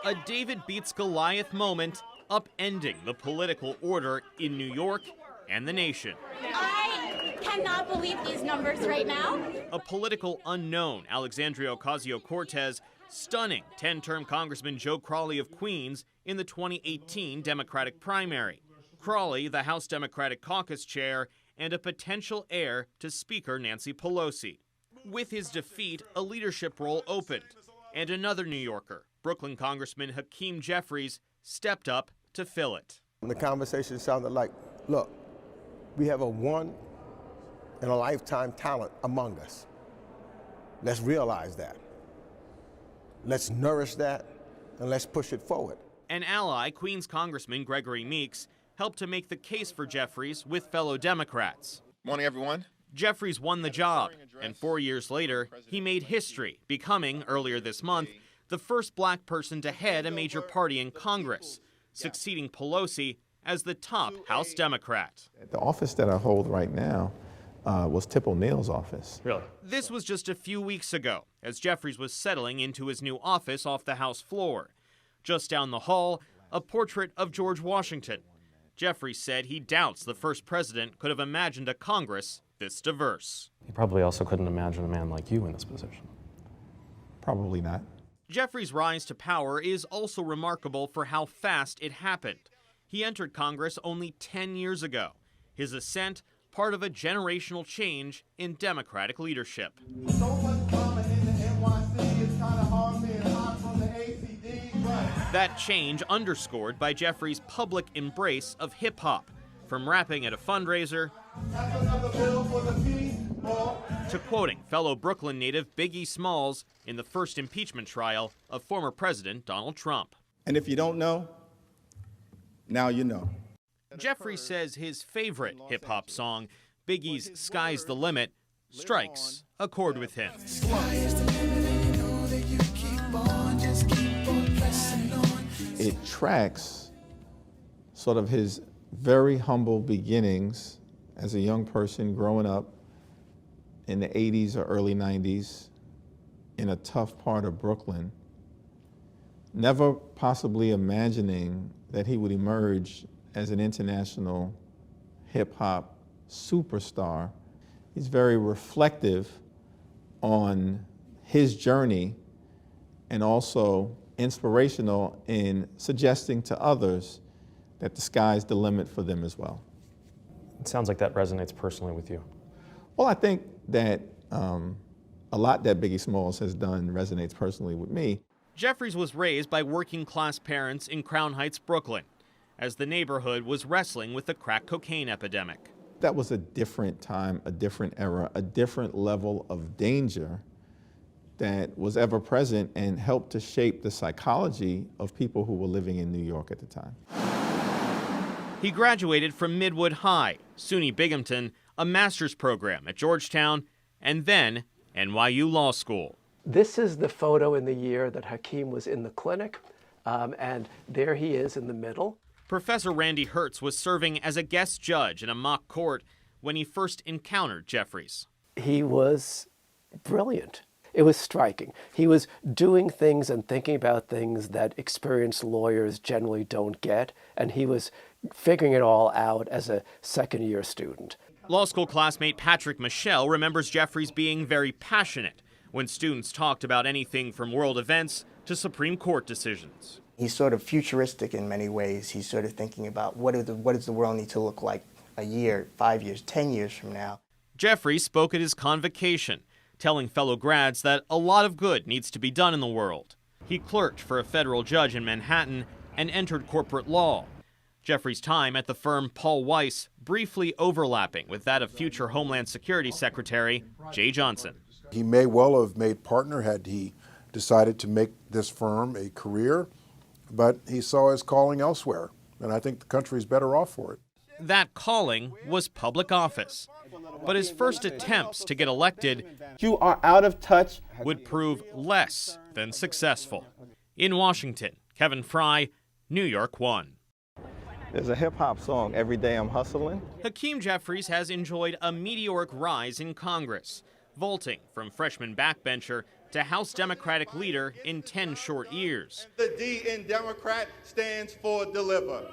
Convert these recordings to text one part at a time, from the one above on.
A David beats Goliath moment, upending the political order in New York and the nation. I cannot believe these numbers right now. A political unknown, Alexandria Ocasio-Cortez, stunning 10-term Congressman Joe Crowley of Queens in the 2018 Democratic primary. Crowley, the House Democratic Caucus chair, and a potential heir to Speaker Nancy Pelosi. With his defeat, a leadership role opened, and another New Yorker, Brooklyn Congressman Hakeem Jeffries, stepped up to fill it. The conversation sounded like, look, we have a one-in-a-lifetime talent among us. Let's realize that. Let's nourish that, and let's push it forward. An ally, Queens Congressman Gregory Meeks, helped to make the case for Jeffries with fellow Democrats. Morning, everyone. Jeffries won the job, and 4 years later, he made history, becoming, earlier this month, the first black person to head a major party in Congress, succeeding Pelosi as the top House Democrat. The office that I hold right now was Tip O'Neill's office. Really? This was just a few weeks ago, as Jeffries was settling into his new office off the House floor. Just down the hall, a portrait of George Washington. Jeffries said he doubts the first president could have imagined a Congress this diverse. He probably also couldn't imagine a man like you in this position. Probably not. Jeffries' rise to power is also remarkable for how fast it happened. He entered Congress only 10 years ago. His ascent, part of a generational change in Democratic leadership. So much drama in the NY it's kind of hard being hot from the ACD. That change underscored by Jeffries' public embrace of hip-hop, from rapping at a fundraiser to quoting fellow Brooklyn native Biggie Smalls in the first impeachment trial of former President Donald Trump. And if you don't know, now you know. Jeffries says his favorite hip-hop song, Biggie's Sky's the Limit, strikes a chord with him. It tracks sort of his very humble beginnings as a young person growing up in the 80s or early 90s in a tough part of Brooklyn, never possibly imagining that he would emerge as an international hip-hop superstar. He's very reflective on his journey and also inspirational in suggesting to others that the sky's the limit for them as well. It sounds like that resonates personally with you. Well, I think that a lot that Biggie Smalls has done resonates personally with me. Jeffries was raised by working-class parents in Crown Heights, Brooklyn, as the neighborhood was wrestling with the crack cocaine epidemic. That was a different time, a different era, a different level of danger that was ever present and helped to shape the psychology of people who were living in New York at the time. He graduated from Midwood High, SUNY Binghamton, a master's program at Georgetown, and then NYU Law School. This is the photo in the year that Hakeem was in the clinic, and there he is in the middle. Professor Randy Hertz was serving as a guest judge in a mock court when he first encountered Jeffries. He was brilliant. It was striking. He was doing things and thinking about things that experienced lawyers generally don't get, and he was figuring it all out as a second-year student. Law school classmate Patrick Michelle remembers Jeffries being very passionate when students talked about anything from world events to Supreme Court decisions. He's sort of futuristic in many ways. He's sort of thinking about what does the world need to look like a year, 5 years, 10 years from now. Jeffries spoke at his convocation, telling fellow grads that a lot of good needs to be done in the world. He clerked for a federal judge in Manhattan and entered corporate law. Jeffries' time at the firm Paul Weiss briefly overlapping with that of future Homeland Security Secretary Jay Johnson. He may well have made partner had he decided to make this firm a career, but he saw his calling elsewhere, and I think the country is better off for it. That calling was public office. But his first attempts to get elected You are out of touch. would prove less than successful. In Washington, Kevin Fry, New York 1. There's a hip-hop song, Every Day I'm Hustling. Hakeem Jeffries has enjoyed a meteoric rise in Congress, vaulting from freshman backbencher to House Democratic leader in 10 short years. The D in Democrat stands for deliver.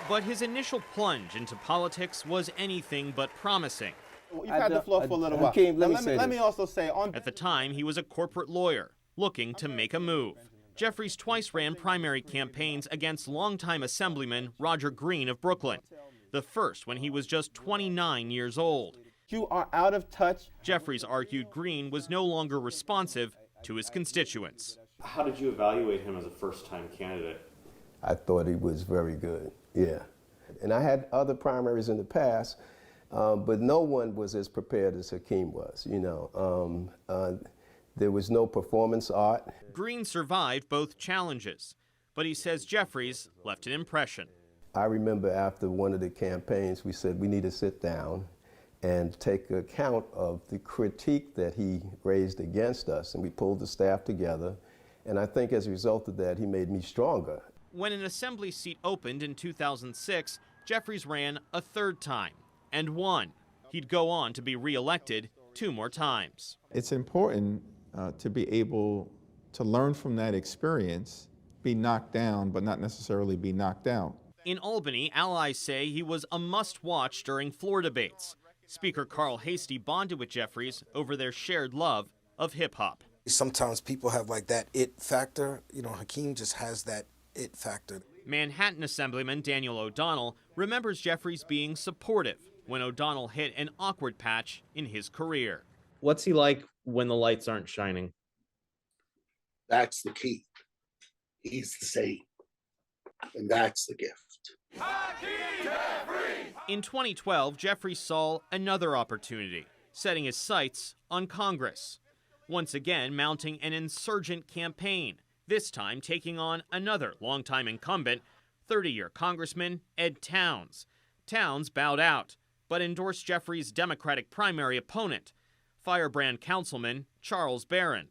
But his initial plunge into politics was anything but promising. You've had the floor for a little while. Hakeem, let me also say, At the time, he was a corporate lawyer looking to make a move. Jeffries twice ran primary campaigns against longtime Assemblyman Roger Green of Brooklyn, the first when he was just 29 years old. you are out of touch. Jeffries argued Green was no longer responsive to his constituents. How did you evaluate him as a first-time candidate? I thought he was very good, yeah. And I had other primaries in the past, but no one was as prepared as Hakeem was, you know. There was no performance art. Green survived both challenges, but he says Jeffries left an impression. I remember after one of the campaigns, we said we need to sit down and take account of the critique that he raised against us, and we pulled the staff together, and I think as a result of that, he made me stronger. When an assembly seat opened in 2006, Jeffries ran a third time and won. He'd go on to be re-elected 2 more times. It's important to be able to learn from that experience, be knocked down, but not necessarily be knocked out. In Albany, allies say he was a must-watch during floor debates. Speaker Carl Hastie bonded with Jeffries over their shared love of hip-hop. Sometimes people have like that it factor. You know, Hakeem just has that it factor. Manhattan Assemblyman Daniel O'Donnell remembers Jeffries being supportive when O'Donnell hit an awkward patch in his career. What's he like when the lights aren't shining? That's the key. He's the same. And that's the gift. In 2012, Jeffries saw another opportunity, setting his sights on Congress. Once again, mounting an insurgent campaign, this time taking on another longtime incumbent, 30-year Congressman Ed Towns. Towns bowed out, but endorsed Jeffries' Democratic primary opponent, Firebrand Councilman Charles Barron.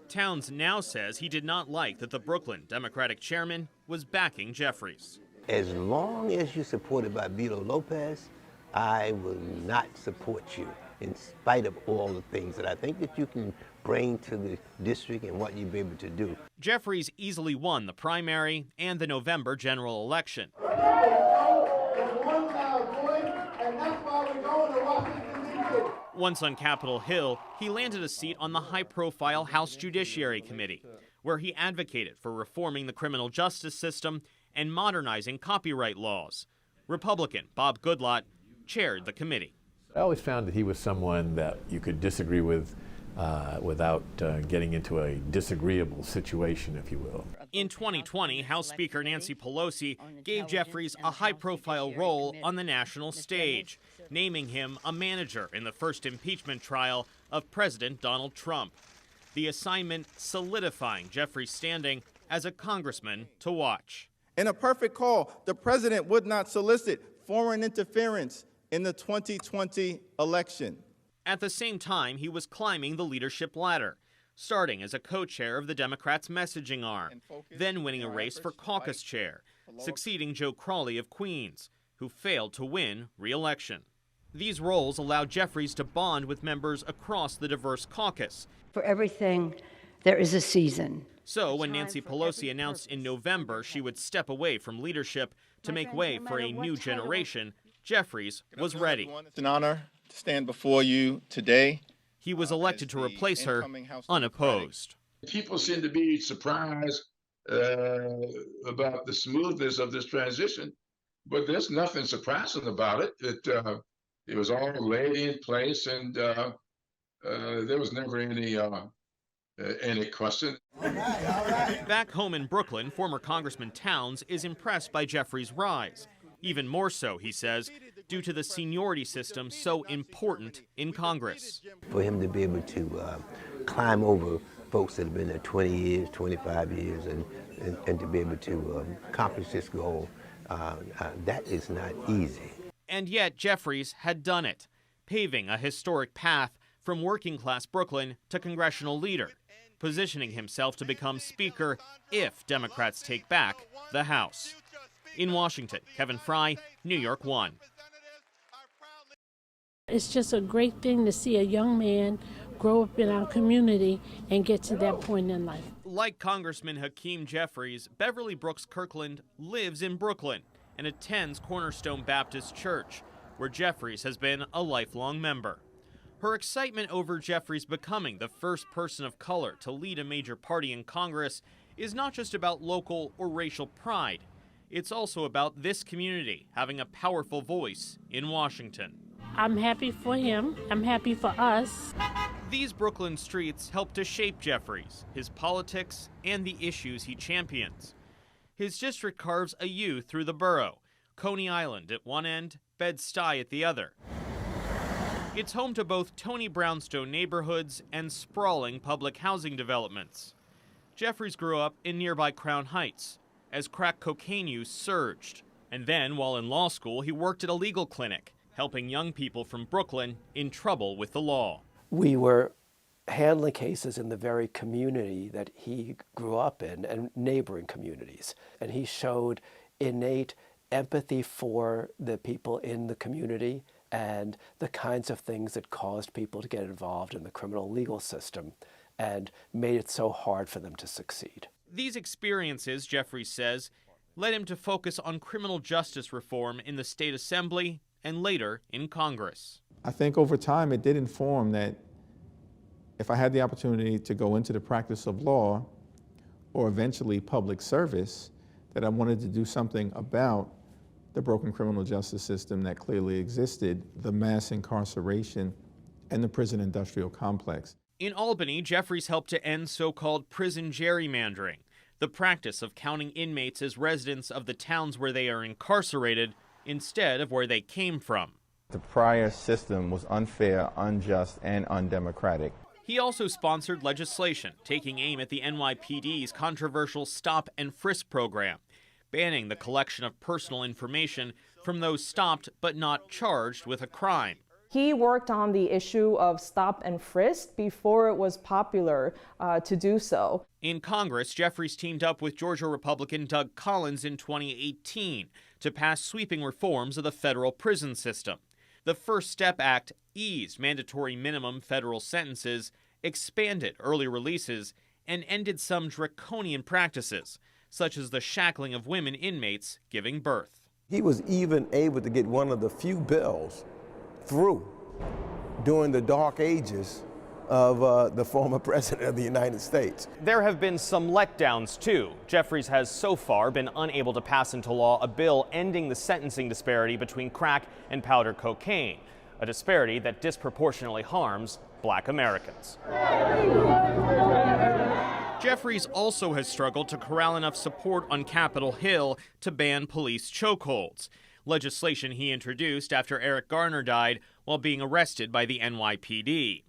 Towns now says he did not like that the Brooklyn Democratic chairman was backing Jeffries. As long as you're supported by Vito Lopez, I will not support you, in spite of all the things that I think that you can bring to the district and what you'll be able to do. Jeffries easily won the primary and the November general election. Once on Capitol Hill, he landed a seat on the high-profile House Judiciary Committee, where he advocated for reforming the criminal justice system and modernizing copyright laws. Republican Bob Goodlatte chaired the committee. I always found that he was someone that you could disagree with without getting into a disagreeable situation, if you will. In 2020, House Speaker Nancy Pelosi gave Jeffries a high-profile role on the national stage, naming him a manager in the first impeachment trial of President Donald Trump. The assignment solidifying Jeffries' standing as a congressman to watch. In a perfect call, the president would not solicit foreign interference in the 2020 election. At the same time, he was climbing the leadership ladder, starting as a co-chair of the Democrats' messaging arm, then winning a race for caucus chair, succeeding Joe Crowley of Queens, who failed to win re-election. These roles allowed Jeffries to bond with members across the diverse caucus. For everything, there is a season. So when Nancy Pelosi announced in November she would step away from leadership to make way for a new generation, Jeffries was ready. It's an honor to stand before you today. He was elected to replace her unopposed. People seem to be surprised about the smoothness of this transition, but there's nothing surprising about it. It was all laid in place, and there was never any question. Back home in Brooklyn, former Congressman Towns is impressed by Jeffries' rise. Even more so, he says, due to the seniority system so important in Congress. For him to be able to climb over folks that have been there 20 years, 25 years, and to be able to accomplish this goal, that is not easy. And yet Jeffries had done it, paving a historic path from working-class Brooklyn to congressional leader, positioning himself to become Speaker if Democrats take back the House. In Washington, Kevin Fry, New York 1. It's just a great thing to see a young man grow up in our community and get to that point in life. Like Congressman Hakeem Jeffries, Beverly Brooks Kirkland lives in Brooklyn and attends Cornerstone Baptist Church, where Jeffries has been a lifelong member. Her excitement over Jeffries becoming the first person of color to lead a major party in Congress is not just about local or racial pride. It's also about this community having a powerful voice in Washington. I'm happy for him. I'm happy for us. These Brooklyn streets help to shape Jeffries, his politics, and the issues he champions. His district carves a U through the borough, Coney Island at one end, Bed-Stuy at the other. It's home to both Tony Brownstone neighborhoods and sprawling public housing developments. Jeffries grew up in nearby Crown Heights as crack cocaine use surged. And then, while in law school, he worked at a legal clinic, helping young people from Brooklyn in trouble with the law. We were handling cases in the very community that he grew up in and neighboring communities. And he showed innate empathy for the people in the community and the kinds of things that caused people to get involved in the criminal legal system and made it so hard for them to succeed. These experiences, Jeffries says, led him to focus on criminal justice reform in the state assembly and later in Congress. I think over time it did inform that if I had the opportunity to go into the practice of law or eventually public service, that I wanted to do something about the broken criminal justice system that clearly existed, the mass incarceration, and the prison industrial complex. In Albany, Jeffries helped to end so-called prison gerrymandering, the practice of counting inmates as residents of the towns where they are incarcerated instead of where they came from. The prior system was unfair, unjust, and undemocratic. He also sponsored legislation taking aim at the NYPD's controversial stop and frisk program, banning the collection of personal information from those stopped but not charged with a crime. He worked on the issue of stop and frisk before it was popular to do so. In Congress, Jeffries teamed up with Georgia Republican Doug Collins in 2018 to pass sweeping reforms of the federal prison system. The First Step Act eased mandatory minimum federal sentences, expanded early releases, and ended some draconian practices, such as the shackling of women inmates giving birth. He was even able to get one of the few bills through during the dark ages of the former president of the United States. There have been some letdowns, too. Jeffries has so far been unable to pass into law a bill ending the sentencing disparity between crack and powder cocaine, a disparity that disproportionately harms Black Americans. Jeffries also has struggled to corral enough support on Capitol Hill to ban police chokeholds, legislation he introduced after Eric Garner died while being arrested by the NYPD.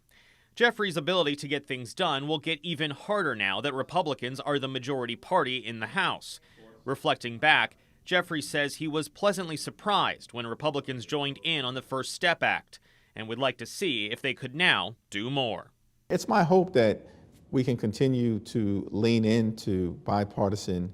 Jeffries' ability to get things done will get even harder now that Republicans are the majority party in the House. Reflecting back, Jeffries says he was pleasantly surprised when Republicans joined in on the First Step Act and would like to see if they could now do more. It's my hope that we can continue to lean into bipartisan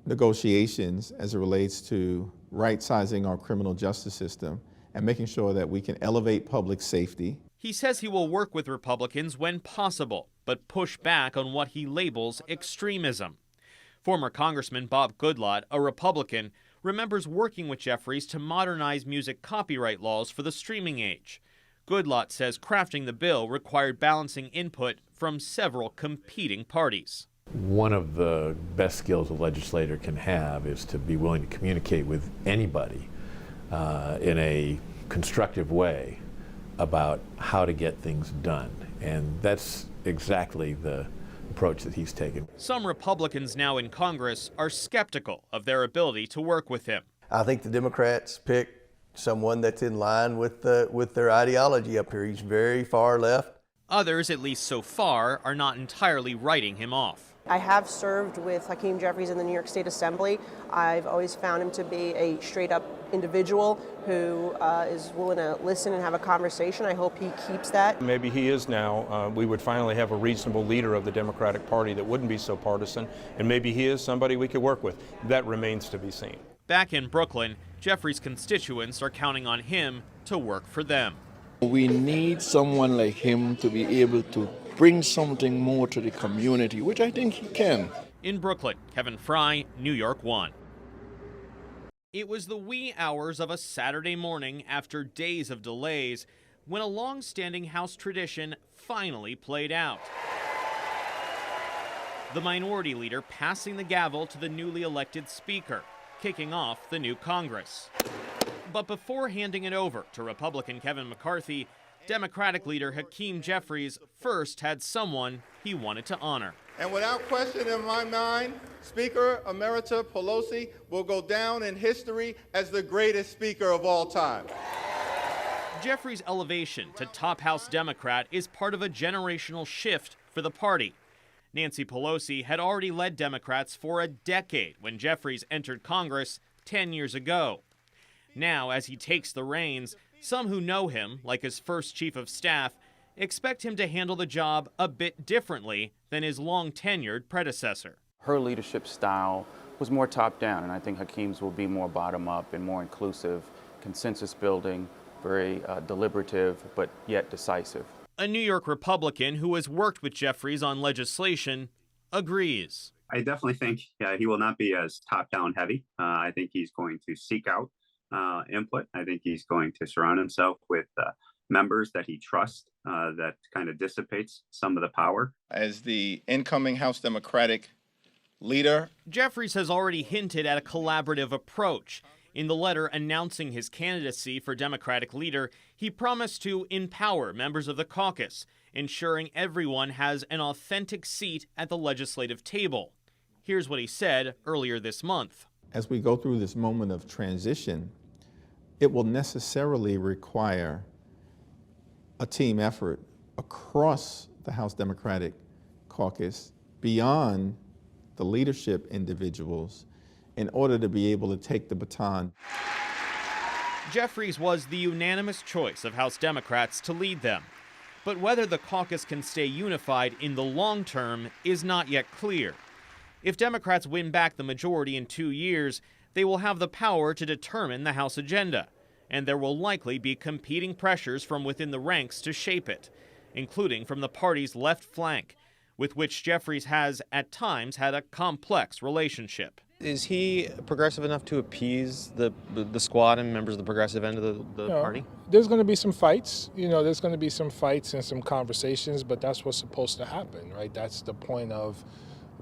negotiations as it relates to right-sizing our criminal justice system and making sure that we can elevate public safety. He says he will work with Republicans when possible, but push back on what he labels extremism. Former Congressman Bob Goodlatte, a Republican, remembers working with Jeffries to modernize music copyright laws for the streaming age. Goodlatte says crafting the bill required balancing input from several competing parties. One of the best skills a legislator can have is to be willing to communicate with anybody in a constructive way about how to get things done. And that's exactly the approach that he's taken. Some Republicans now in Congress are skeptical of their ability to work with him. I think the Democrats picked someone that's in line with their ideology up here. He's very far left. Others, at least so far, are not entirely writing him off. I have served with Hakeem Jeffries in the New York State Assembly. I've always found him to be a straight-up individual who is willing to listen and have a conversation. I hope he keeps that. Maybe he is now. We would finally have a reasonable leader of the Democratic Party that wouldn't be so partisan, and maybe he is somebody we could work with. That remains to be seen. Back in Brooklyn, Jeffries' constituents are counting on him to work for them. We need someone like him to be able to bring something more to the community, which I think he can. In Brooklyn, Kevin Fry, New York 1. It was the wee hours of a Saturday morning after days of delays when a long-standing House tradition finally played out. The minority leader passing the gavel to the newly elected Speaker, kicking off the new Congress. But before handing it over to Republican Kevin McCarthy, Democratic leader Hakeem Jeffries first had someone he wanted to honor. And without question in my mind, Speaker Emerita Pelosi will go down in history as the greatest speaker of all time. Jeffries' elevation to top House Democrat is part of a generational shift for the party. Nancy Pelosi had already led Democrats for a decade when Jeffries entered Congress 10 years ago. Now, as he takes the reins, some who know him, like his first chief of staff, expect him to handle the job a bit differently than his long-tenured predecessor. Her leadership style was more top-down, and I think Hakeem's will be more bottom-up and more inclusive, consensus-building, very deliberative, but yet decisive. A New York Republican who has worked with Jeffries on legislation agrees. I definitely think he will not be as top-down heavy. I think he's going to seek out input. I think he's going to surround himself with members that he trusts, that kind of dissipates some of the power. As the incoming House Democratic leader, Jeffries has already hinted at a collaborative approach. In the letter announcing his candidacy for Democratic leader, he promised to empower members of the caucus, ensuring everyone has an authentic seat at the legislative table. Here's what he said earlier this month. As we go through this moment of transition, it will necessarily require a team effort across the House Democratic caucus, beyond the leadership individuals, in order to be able to take the baton. Jeffries was the unanimous choice of House Democrats to lead them. But whether the caucus can stay unified in the long term is not yet clear. If Democrats win back the majority in 2 years, they will have the power to determine the House agenda, and there will likely be competing pressures from within the ranks to shape it, including from the party's left flank, with which Jeffries has at times had a complex relationship. Is he progressive enough to appease the squad and members of the progressive end of the party? There's going to be some fights. There's going to be some fights and some conversations, but that's what's supposed to happen, right? That's the point of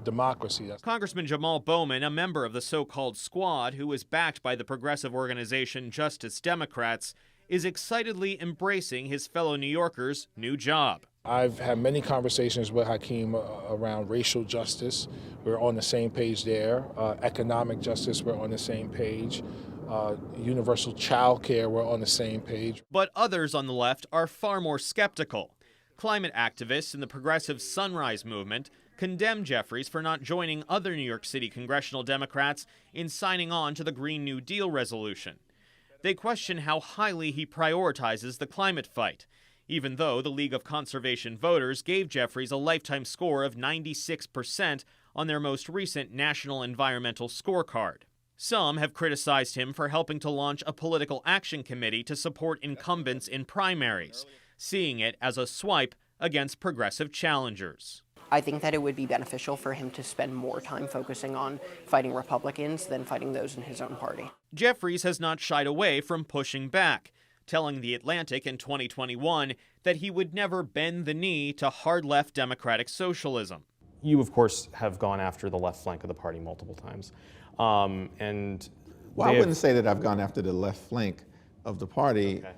democracy. Congressman Jamal Bowman, a member of the so-called squad who is backed by the progressive organization Justice Democrats, is excitedly embracing his fellow New Yorkers' new job. I've had many conversations with Hakeem around racial justice. We're on the same page there. Economic justice, we're on the same page. Universal child care, we're on the same page. But others on the left are far more skeptical. Climate activists in the progressive Sunrise Movement condemn Jeffries for not joining other New York City congressional Democrats in signing on to the Green New Deal resolution. They question how highly he prioritizes the climate fight, even though the League of Conservation Voters gave Jeffries a lifetime score of 96% on their most recent National Environmental Scorecard. Some have criticized him for helping to launch a political action committee to support incumbents in primaries, seeing it as a swipe against progressive challengers. I think that it would be beneficial for him to spend more time focusing on fighting Republicans than fighting those in his own party. Jeffries has not shied away from pushing back, telling The Atlantic in 2021 that he would never bend the knee to hard-left democratic socialism. You, of course, have gone after the left flank of the party multiple times. Well, I wouldn't say that I've gone after the left flank of the party. Okay.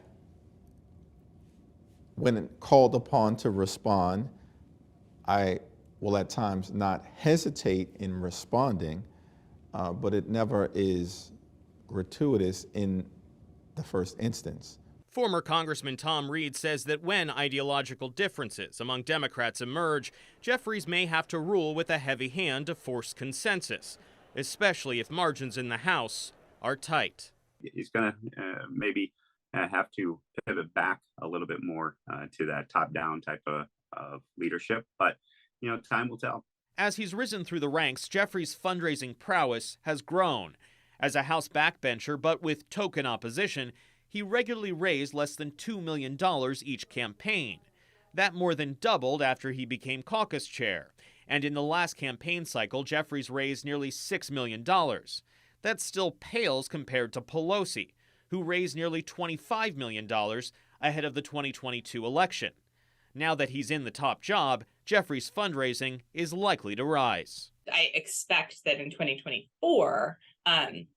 When called upon to respond, I will at times not hesitate in responding, but it never is gratuitous in the first instance. Former Congressman Tom Reed says that when ideological differences among Democrats emerge, Jeffries may have to rule with a heavy hand to force consensus, especially if margins in the House are tight. He's going to maybe have to pivot back a little bit more to that top-down type of leadership, but time will tell. As he's risen through the ranks, Jeffries' fundraising prowess has grown. As a House backbencher, but with token opposition, he regularly raised less than $2 million each campaign. That more than doubled after he became caucus chair. And in the last campaign cycle, Jeffries raised nearly $6 million. That still pales compared to Pelosi, who raised nearly $25 million ahead of the 2022 election. Now that he's in the top job, Jeffries' fundraising is likely to rise. I expect that in 2024,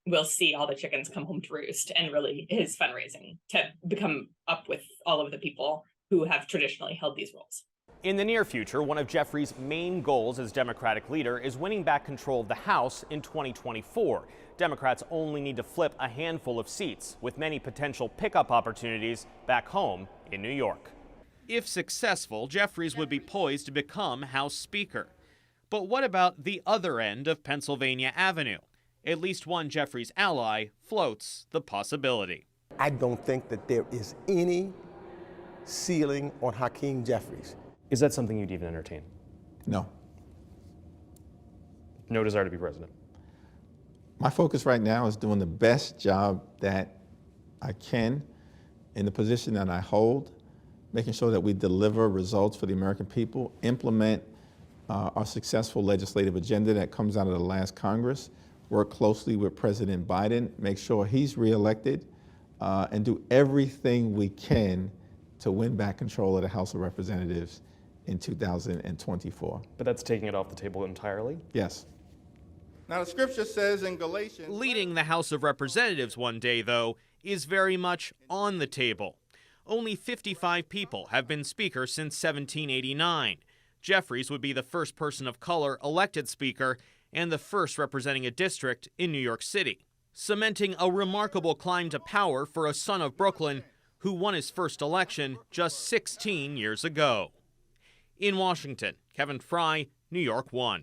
we'll see all the chickens come home to roost and really his fundraising to become up with all of the people who have traditionally held these roles. In the near future, one of Jeffries' main goals as Democratic leader is winning back control of the House in 2024. Democrats only need to flip a handful of seats, with many potential pickup opportunities back home in New York. If successful, Jeffries would be poised to become House Speaker. But what about the other end of Pennsylvania Avenue? At least one Jeffries ally floats the possibility. I don't think that there is any ceiling on Hakeem Jeffries. Is that something you'd even entertain? No. No desire to be president? My focus right now is doing the best job that I can in the position that I hold, making sure that we deliver results for the American people, implement our successful legislative agenda that comes out of the last Congress, work closely with President Biden, make sure he's reelected, and do everything we can to win back control of the House of Representatives in 2024. But that's taking it off the table entirely? Yes. Now, the scripture says in Galatians... Leading the House of Representatives one day, though, is very much on the table. Only 55 people have been Speaker since 1789. Jeffries would be the first person of color elected Speaker and the first representing a district in New York City, cementing a remarkable climb to power for a son of Brooklyn who won his first election just 16 years ago. In Washington, Kevin Fry, New York 1.